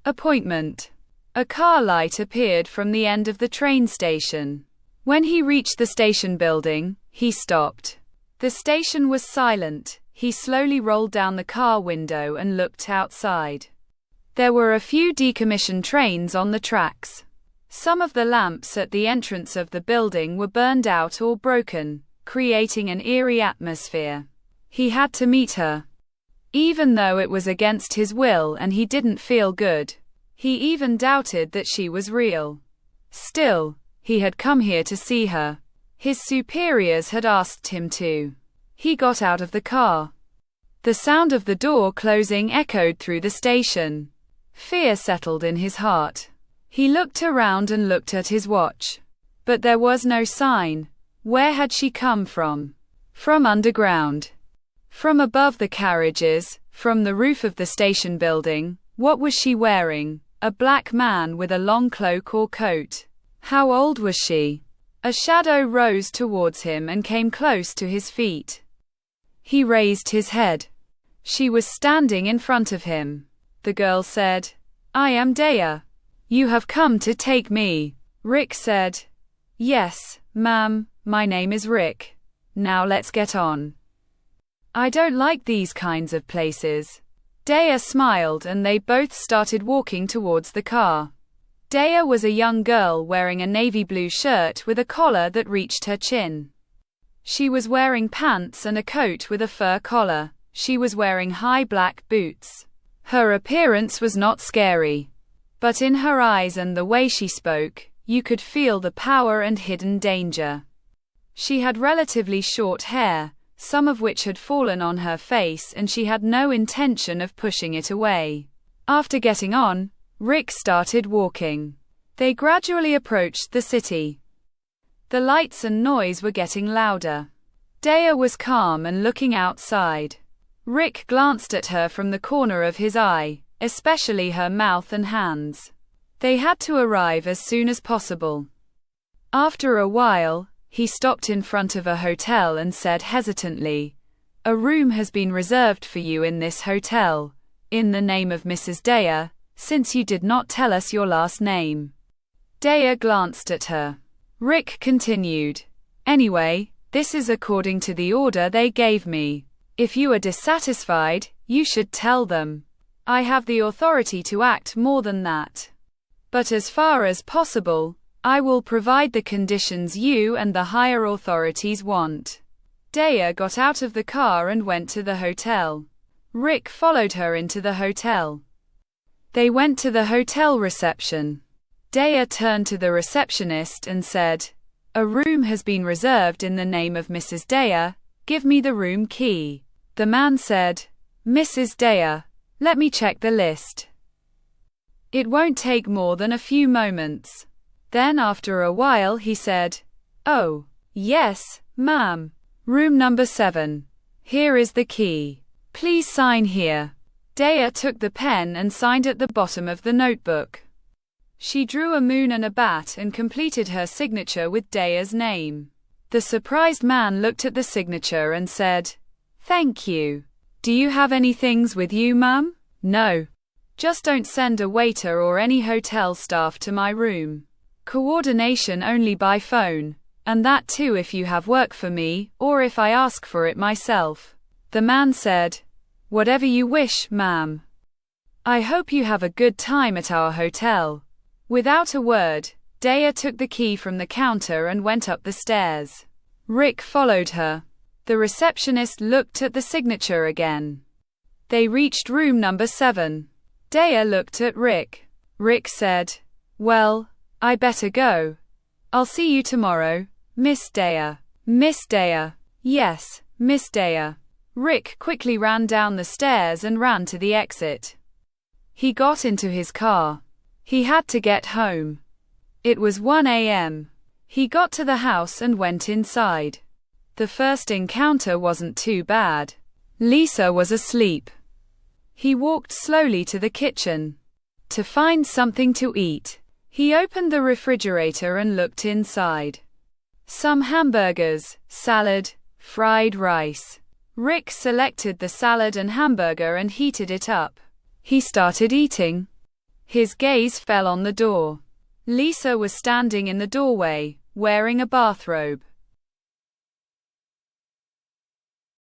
Appointment. A car light appeared from the end of the train station. When he reached the station building, he stopped. The station was silent. He slowly rolled down the car window and looked outside. There were a few decommissioned trains on the tracks. Some of the lamps at the entrance of the building were burned out or broken, creating an eerie atmosphere. He had to meet her. Even though it was against his will and he didn't feel good. He even doubted that she was real. Still, he had come here to see her. His superiors had asked him to. He got out of the car. The sound of the door closing echoed through the station. Fear settled in his heart. He looked around and looked at his watch. But there was no sign. Where had she come from? From underground. From above the carriages, from the roof of the station building. What was she wearing? A black man with a long cloak or coat. How old was she? A shadow rose towards him and came close to his feet. He raised his head. She was standing in front of him. The girl said, "I am Dea. You have come to take me." Rick said, "Yes, ma'am, my name is Rick. Now let's get on." "I don't like these kinds of places." Dea smiled and they both started walking towards the car. Dea was a young girl wearing a navy blue shirt with a collar that reached her chin. She was wearing pants and a coat with a fur collar. She was wearing high black boots. Her appearance was not scary. But in her eyes and the way she spoke, you could feel the power and hidden danger. She had relatively short hair, some of which had fallen on her face, and she had no intention of pushing it away. After getting on, Rick started walking. They gradually approached the city. The lights and noise were getting louder. Dea was calm and looking outside. Rick glanced at her from the corner of his eye, especially her mouth and hands. They had to arrive as soon as possible. After a while, he stopped in front of a hotel and said hesitantly, "A room has been reserved for you in this hotel, in the name of Mrs. Dea, since you did not tell us your last name." Dea glanced at her. Rick continued, "Anyway, this is according to the order they gave me. If you are dissatisfied, you should tell them. I have the authority to act more than that. But as far as possible, I will provide the conditions you and the higher authorities want." Dea got out of the car and went to the hotel. Rick followed her into the hotel. They went to the hotel reception. Dea turned to the receptionist and said, "A room has been reserved in the name of Mrs. Dea. Give me the room key." The man said, "Mrs. Dea, let me check the list. It won't take more than a few moments." Then after a while he said, "Oh, yes, ma'am. Room number 7. Here is the key. Please sign here." Dea took the pen and signed at the bottom of the notebook. She drew a moon and a bat and completed her signature with Dea's name. The surprised man looked at the signature and said, "Thank you. Do you have any things with you, ma'am?" "No. Just don't send a waiter or any hotel staff to my room. Coordination only by phone, and that too if you have work for me, or if I ask for it myself." The man said, "Whatever you wish, ma'am. I hope you have a good time at our hotel." Without a word, Dea took the key from the counter and went up the stairs. Rick followed her. The receptionist looked at the signature again. They reached room number 7. Dea looked at Rick. Rick said, "Well, I better go. I'll see you tomorrow, Miss Dea." "Miss Dea." "Yes, Miss Dea." Rick quickly ran down the stairs and ran to the exit. He got into his car. He had to get home. It was 1 a.m. He got to the house and went inside. The first encounter wasn't too bad. Lisa was asleep. He walked slowly to the kitchen to find something to eat. He opened the refrigerator and looked inside. Some hamburgers, salad, fried rice. Rick selected the salad and hamburger and heated it up. He started eating. His gaze fell on the door. Lisa was standing in the doorway, wearing a bathrobe.